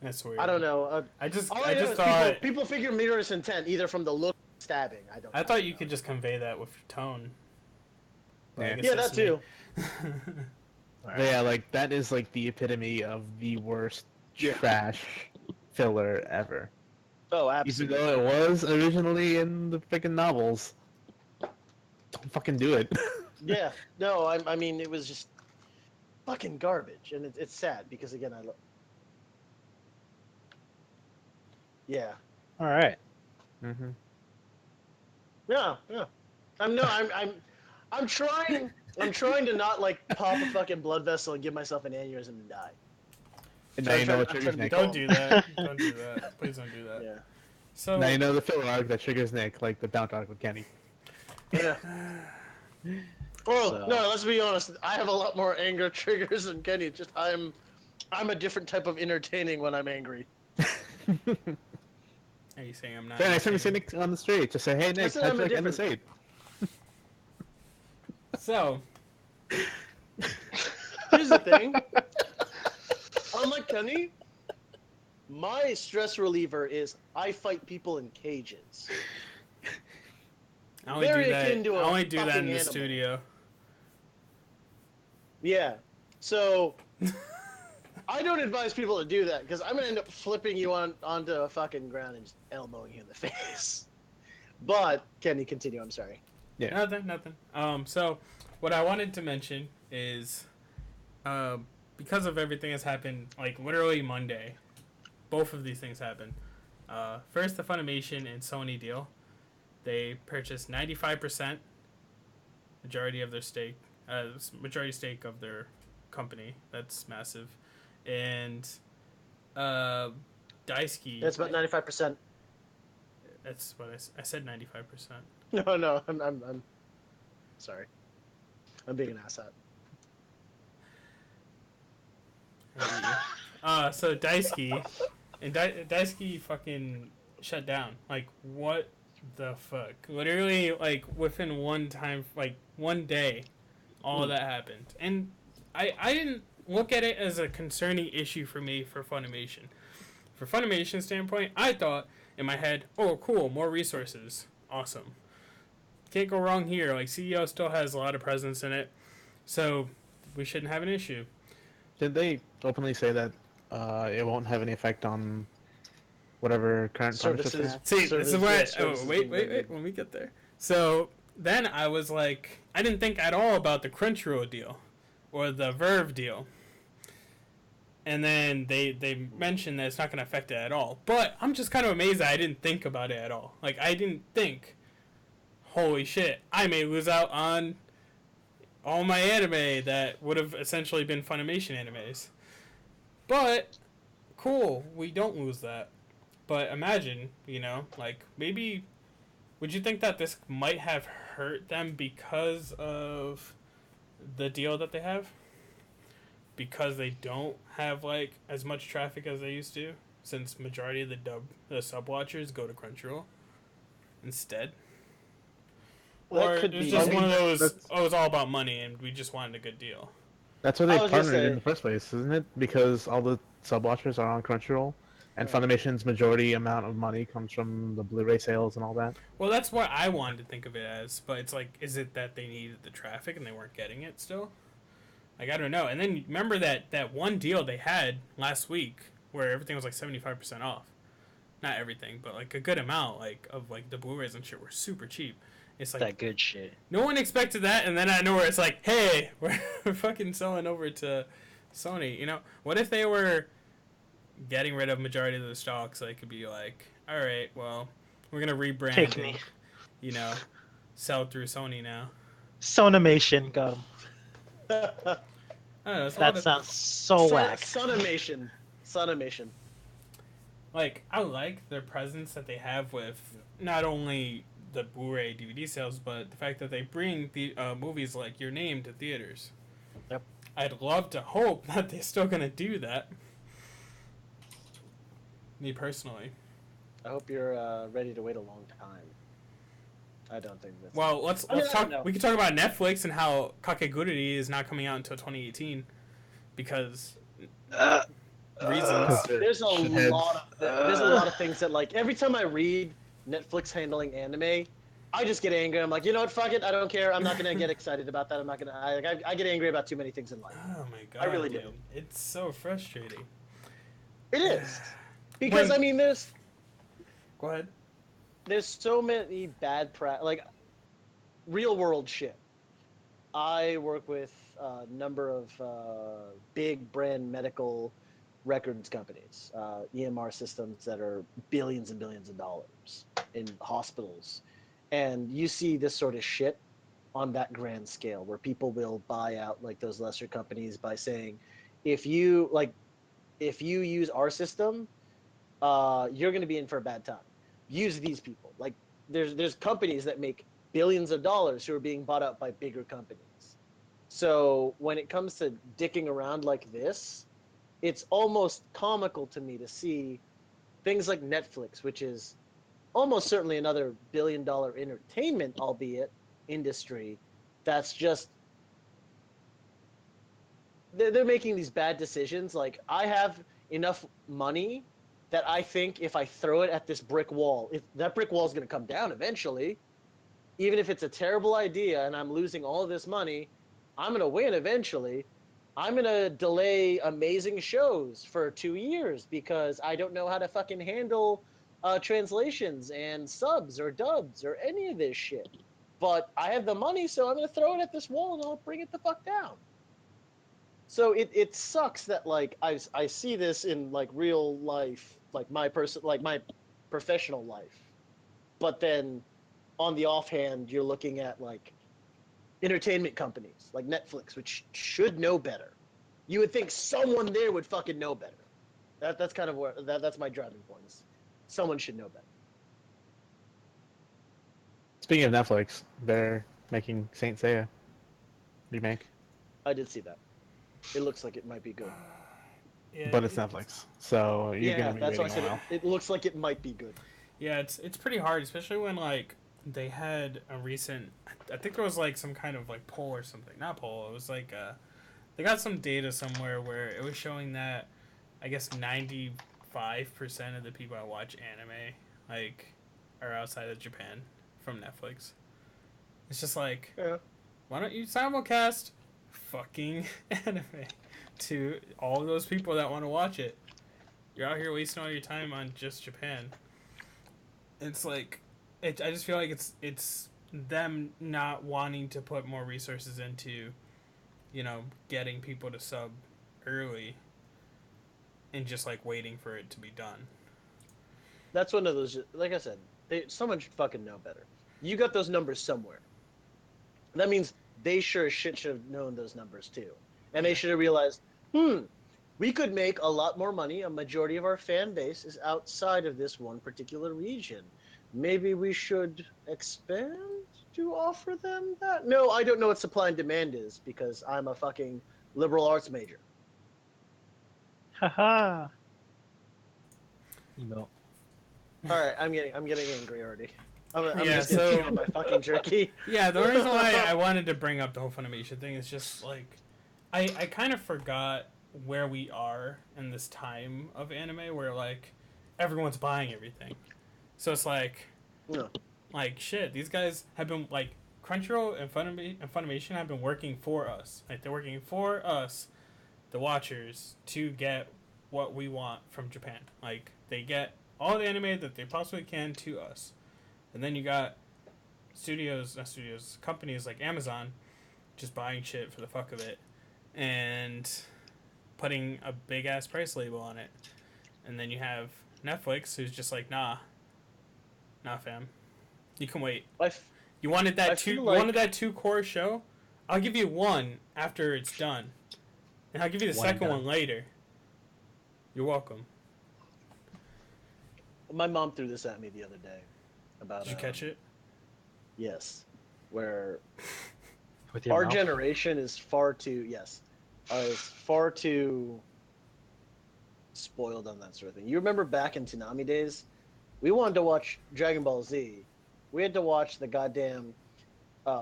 that's weird. I don't know. I just All I know is thought people figure murderous intent either from the look or stabbing. I thought you could just convey that with tone. But I Yeah. guess Yeah, that's that too. me. But yeah, like that is like the epitome of the worst Yeah. trash filler ever. Oh, Even absolutely. though it was originally in the freaking novels. Don't fucking do it. Yeah, no, I mean, it was just fucking garbage, and it's sad because again, yeah, All right. Mm-hmm. yeah. I'm trying to not like pop a fucking blood vessel and give myself an aneurysm and die. And So now I'm you know trying- what I'm triggers trying to be Nick. Don't do that. Don't do that. Please don't do that. Yeah, So Now you know the filler arc that triggers Nick, like the bounty arc with Kenny. yeah. Well, So- no, let's be honest. I have a lot more anger triggers than Kenny. Just I'm a different type of entertaining when I'm angry. are you saying I'm not? Then next time you see entertaining? Nick on the street, just say, "Hey Nick, said how'd I'm you like indifferent. Endless 8?" So Here's the thing. Unlike Kenny, my stress reliever is I fight people in cages. I only Very do that. akin to a I only do that fucking in the animal. studio. Yeah. So I don't advise people to do that because I'm gonna end up flipping you onto a fucking ground and just elbowing you in the face. But Kenny, continue. I'm sorry. Yeah. Nothing. So what I wanted to mention is, because of everything that's happened, like literally Monday, both of these things happened. First, the Funimation and Sony deal. They purchased 95% majority of their stake, majority stake of their company. That's massive. And Daisuki. That's about 95%. That's what I said. 95%. No, I'm sorry. I'm being an asshat. So Daisuki and Daisuki fucking shut down. Like, what the fuck? Literally, like within one day, all of that happened. And I didn't look at it as a concerning issue for me for Funimation. For Funimation standpoint, I thought in my head, oh cool, more resources, awesome. Can't go wrong here. Like, CEO still has a lot of presence in it, so we shouldn't have an issue. Did they openly say that it won't have any effect on whatever current partnerships they Services. have? See, this is why. Services Wait. being rendered. When we get there. So then I was like, I didn't think at all about the Crunchyroll deal, or the Verve deal. And then they mentioned that it's not going to affect it at all. But I'm just kind of amazed that I didn't think about it at all. Like, I didn't think, holy shit, I may lose out on all my anime that would have essentially been Funimation animes. But cool, we don't lose that. But imagine, like maybe would you think that this might have hurt them because of the deal that they have? Because they don't have like as much traffic as they used to, since majority of the sub watchers go to Crunchyroll instead. Well, Or that it could was be. just I one mean, of those, that's oh, it's all about money and we just wanted a good deal. that's why I they was gonna partnered in say, the first place, isn't it? Because all the sub watchers are on Crunchyroll, and right. Funimation's majority amount of money comes from the Blu-ray sales and all that. Well, that's what I wanted to think of it as, but it's like, is it that they needed the traffic and they weren't getting it still? Like, I don't know. And then remember that one deal they had last week where everything was like 75% off. Not everything, but like a good amount like of like the Blu-rays and shit were super cheap. It's like That good shit. no one expected that, and then I know where it's like, hey, we're fucking selling over to Sony. What if they were getting rid of majority of the stock so they could be like, all right, well, we're gonna rebrand Take and me. sell through Sony now. Sonimation, got 'em. I don't know. It's a lot That of sounds so whack. Sunimation. Sunimation. like I like their presence that they have with not only the Blu-ray DVD sales, but the fact that they bring the movies like Your Name to theaters. Yep. I'd love to hope that they're still gonna do that. Me personally. I hope you're ready to wait a long time. I don't think that's. Well, let's I talk. don't know. We could talk about Netflix and how Kakegururi is not coming out until 2018 because reasons. There's a Shitheads. lot of things that like every time I read Netflix handling anime, I just get angry. I'm like, you know what? Fuck it. I don't care. I'm not gonna get excited about that. I'm not gonna. I get angry about too many things in life. Oh my god! I really dude. do. It's so frustrating. It is because When- I mean, Go ahead. there's so many bad like real world shit. I work with a number of big brand medical records companies, EMR systems that are billions and billions of dollars in hospitals. And you see this sort of shit on that grand scale where people will buy out like those lesser companies by saying, if you use our system, you're going to be in for a bad time. Use these people. Like there's companies that make billions of dollars who are being bought out by bigger companies. So when it comes to dicking around like this, it's almost comical to me to see things like Netflix, which is almost certainly another billion-dollar entertainment, albeit industry, that's just they're making these bad decisions. Like I have enough money that I think if I throw it at this brick wall, if that brick wall is going to come down eventually, even if it's a terrible idea and I'm losing all of this money, I'm going to win eventually. I'm going to delay amazing shows for 2 years because I don't know how to fucking handle translations and subs or dubs or any of this shit. But I have the money, so I'm going to throw it at this wall and I'll bring it the fuck down. So it sucks that like I see this in like real life, like my professional life. But then on the offhand, you're looking at like entertainment companies like Netflix, which should know better. You would think someone there would fucking know better. That's kind of where that's my driving point. Is someone should know better. Speaking of Netflix, they're making Saint Seiya remake, I did see that. It looks like it might be good. Yeah, but it's Netflix, so you're Yeah, gonna be that's why I waiting a said while. it looks like it might be good. Yeah, it's pretty hard, especially when like they had a recent. I think there was like some kind of like poll or something. Not poll. It was like they got some data somewhere where it was showing that I guess 95% of the people that watch anime like are outside of Japan from Netflix. It's just like, Yeah. why don't you simulcast fucking anime to all those people that want to watch it? You're out here wasting all your time on just Japan. It's like, I just feel like it's them not wanting to put more resources into, getting people to sub early, and just like waiting for it to be done. That's one of those. Like I said, someone should fucking know better. You got those numbers somewhere. That means they sure as shit should have known those numbers too. And they should have realized, we could make a lot more money. A majority of our fan base is outside of this one particular region. Maybe we should expand to offer them that? No, I don't know what supply and demand is because I'm a fucking liberal arts major. Haha. Emo. All right, I'm getting angry already. I'm Yeah, just gonna so- chew on my fucking jerky. Yeah, the reason why I wanted to bring up the whole Funimation thing is just like I kind of forgot where we are in this time of anime where like everyone's buying everything. So it's like No. like shit, these guys have been like Crunchyroll and Funimation have been working for us. Like they're working for us, the watchers, to get what we want from Japan. Like they get all the anime that they possibly can to us. And then you got companies like Amazon just buying shit for the fuck of it and putting a big ass price label on it. And then you have Netflix who's just like, nah, fam. You can wait. You wanted that you wanted that 2-core show? I'll give you one after it's done. And I'll give you the second one later. You're welcome. My mom threw this at me the other day about. Did you catch it? Yes, where With your our mouth? generation is far too spoiled on that sort of thing. You remember back in Toonami days, we wanted to watch Dragon Ball Z. We had to watch the goddamn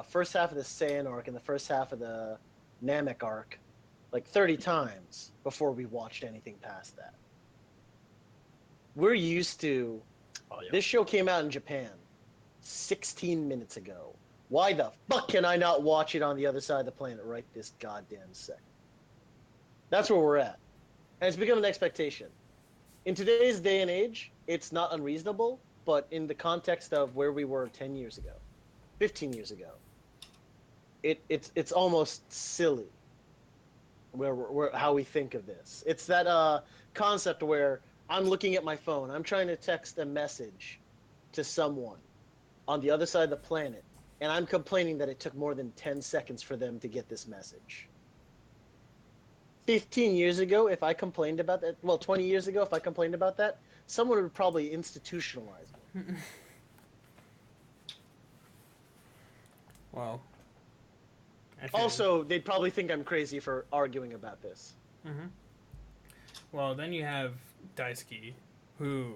first half of the Saiyan arc and the first half of the Namek arc like 30 times before we watched anything past that. We're used to. Oh, yeah. This show came out in Japan 16 minutes ago. Why the fuck can I not watch it on the other side of the planet right this goddamn second? That's where we're at. And it's become an expectation. In today's day and age, it's not unreasonable, but in the context of where we were 10 years ago, 15 years ago, it's almost silly where how we think of this. It's that concept where I'm looking at my phone, I'm trying to text a message to someone on the other side of the planet, and I'm complaining that it took more than 10 seconds for them to get this message. 15 years ago, if I complained about that, 20 years ago, if I complained about that, someone would probably institutionalize me. Well. I feel- Also, they'd probably think I'm crazy for arguing about this. Well, then you have Daisuki, who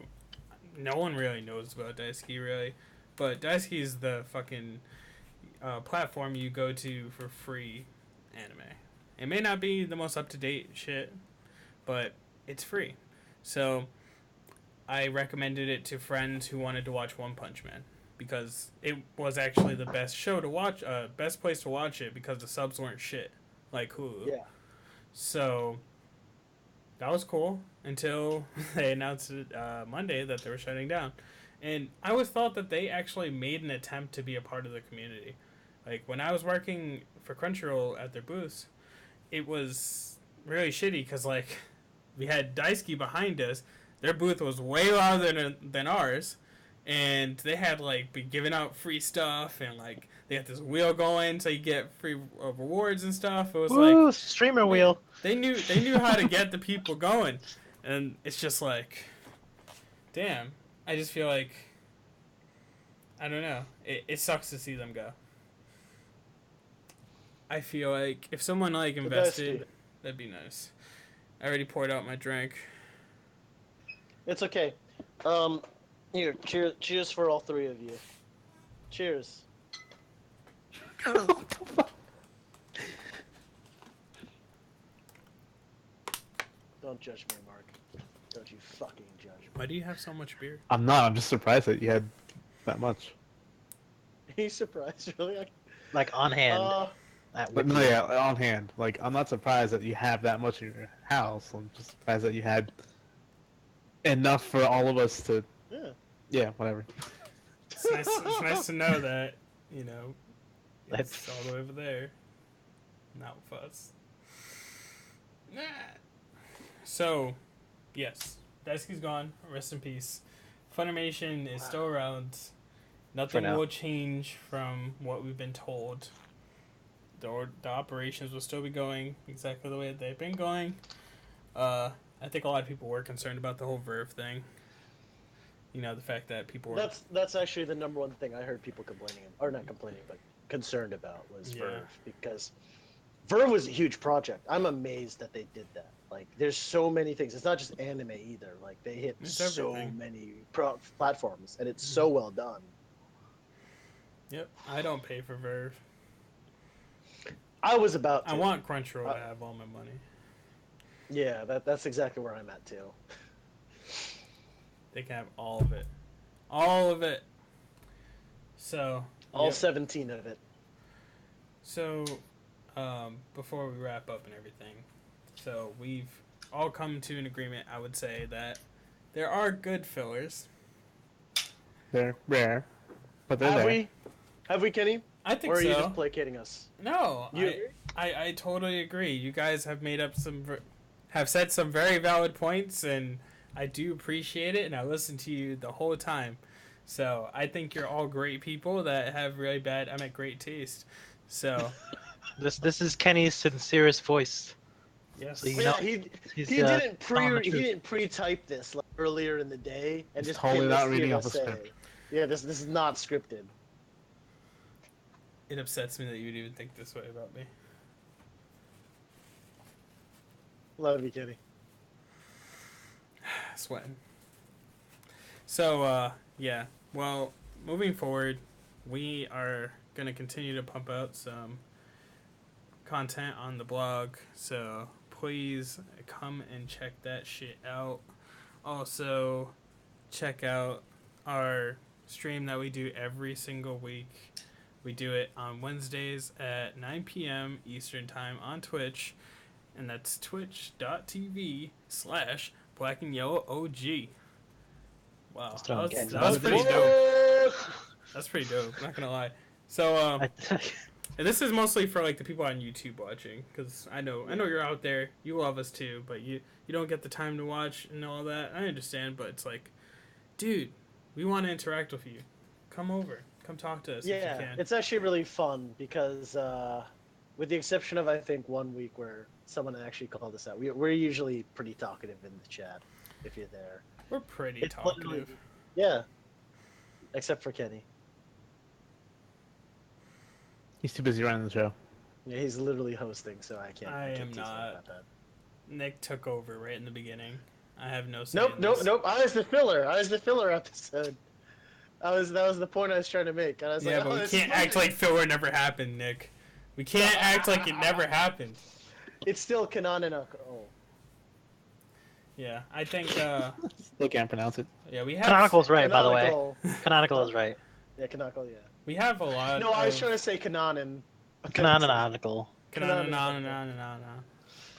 no one really knows about Daisuki, really. But Daisuki is the fucking platform you go to for free anime. It may not be the most up-to-date shit, but it's free. So I recommended it to friends who wanted to watch One Punch Man because it was actually the best show to watch, best place to watch it because the subs weren't shit like Hulu. Yeah. So that was cool until they announced it Monday that they were shutting down. And I always thought that they actually made an attempt to be a part of the community. Like when I was working for Crunchyroll at their booths, it was really shitty because like we had Daisuki behind us. Their booth was way louder than ours, and they had like been giving out free stuff and like they had this wheel going so you get free rewards and stuff. It was Woo, like streamer wheel. they knew how to get the people going, and it's just like, damn. I just feel like I don't know. It sucks to see them go. I feel like if someone like invested, that'd be nice. I already poured out my drink. It's okay. Here, cheers for all three of you. Cheers. Don't judge me, Mark. Don't you fucking judge me. Why do you have so much beer? I'm not. I'm just surprised that you had that much. Are you surprised, really? Like on hand. Uh, But no, yeah, on hand. Like, I'm not surprised that you have that much in your house. I'm just surprised that you had enough for all of us to. yeah. Yeah, whatever. It's nice to know that, you know, it's That's- all the way over there. Not with us. Nah. So, yes, Daisuke's gone. Rest in peace. Funimation is still around, Nothing now. will change from what we've been told. The operations will still be going exactly the way they've been going. I think a lot of people were concerned about the whole Verve thing. You know, the fact that people were... That's actually the number one thing I heard people complaining, or not complaining, but concerned about was Yeah. Verve, because Verve was a huge project. I'm amazed that they did that. Like, there's so many things. It's not just anime either. Like, they hit It's so everything. many platforms, and it's so well done. Yep, I don't pay for Verve. I was about to. I want Crunchyroll to have all my money. Yeah, that's exactly where I'm at too. They can have all of it. All of it. So... All yep. 17 of it. So, before we wrap up and everything, so we've all come to an agreement, I would say, that there are good fillers. They're rare, but they're there. Have we, Kenny? I think Or are so. you just placating us? No, You agree? I totally agree. You guys have made up have said some very valid points, and I do appreciate it, and I listen to you the whole time. So I think you're all great people that have really great taste. So This is Kenny's sincerest voice. yes, So you Yeah, know, he he's didn't telling the truth. didn't pre-type this like, earlier in the day and He's just totally pinned not us reading here off to a say, script. yeah, this is not scripted. it upsets me that you would even think this way about me. Love you, Kenny. Sweating. So, yeah. Well, moving forward, we are going to continue to pump out some content on the blog. So, please come and check that shit out. Also, check out our stream that we do every single week. We do it on Wednesdays at 9 p.m. Eastern Time on Twitch. And that's twitch.tv/blackandYellowOG. Wow, that was pretty dope. That's pretty dope. Not gonna lie. So, and this is mostly for like the people on YouTube watching, because I know you're out there. You love us too, but you don't get the time to watch and all that. I understand, but it's like, dude, we want to interact with you. Come over. Come talk to us if you Yeah, can. it's actually really fun because, with the exception of I think 1 week where someone actually called us out, we're usually pretty talkative in the chat if you're there. We're pretty It's talkative. literally- Yeah, except for Kenny. He's too busy running the show. Yeah, he's literally hosting, so I can't. I can't am tease him not. about that. Nick took over right in the beginning. I have no say Nope, in nope, this. nope. I was the filler. Episode. That was the point I was trying to make. I was Yeah, like, but we this is can't act funny. like filler never happened, Nick. We can't act like it never happened. It's still canonical. Oh. Yeah, I think. Still can't pronounce it. Yeah, we have. Canonical's right, by the way. Canonical. Canonical is right. Yeah, canonical. Yeah. We have a lot. No, I was trying to say canonin. Canonical.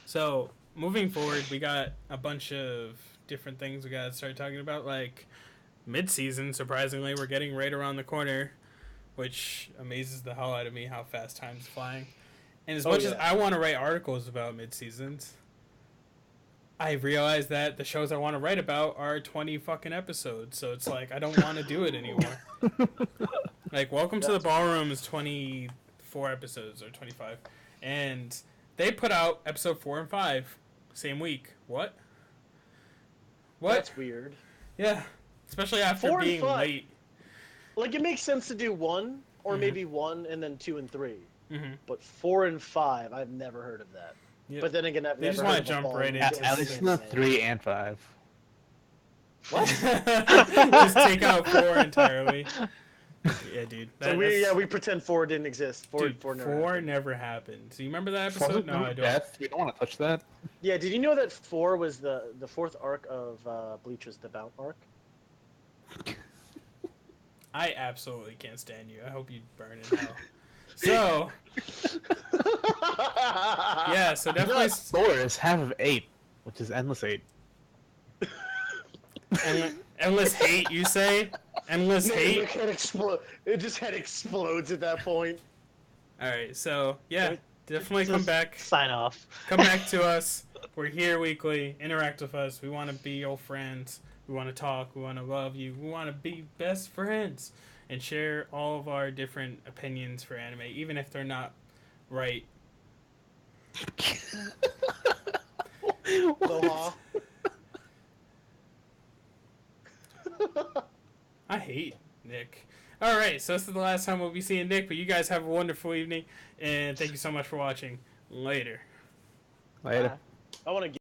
So moving forward, we got a bunch of different things we got to start talking about, like mid-season. Surprisingly, we're getting right around the corner, which amazes the hell out of me how fast time's flying. And as much as I want to write articles about mid-seasons, I realize that the shows I want to write about are 20 fucking episodes, so it's like I don't want to do it anymore. Like, Welcome to the Ballroom is 24 episodes or 25, and they put out episode 4 and 5 same week. What? That's weird. Yeah, especially after 4 and being 5. late. Like, it makes sense to do 1 or Mhm. maybe 1 and then 2 and 3. Mm-hmm. But 4 and 5, I've never heard of that. Yep. But then again, I've They never just heard wanna of a jump ball right game into At least anime. not 3 and 5. What? Just take out 4 entirely. Yeah, dude. So we pretend 4 didn't exist. 4 Dude, never 4 happened. never happened. Do you remember that episode? No, I don't. Death? We don't want to touch that. Yeah, did you know that 4 was the fourth arc of Bleach was the Bout arc? I absolutely can't stand you. I hope you burn in hell. So, yeah, so definitely Thor is half of 8, which is endless 8. endless hate, you say? Endless hate? It just head explodes at that point. Alright, so, yeah, definitely come Just back. Sign off. Come back to us. We're here weekly. Interact with us. We want to be your friends. We want to talk. We want to love you. We want to be best friends. and share all of our different opinions for anime, even if they're not right. Aloha. I hate Nick. All right, so this is the last time we'll be seeing Nick, but you guys have a wonderful evening, and thank you so much for watching. Later. Later. I want to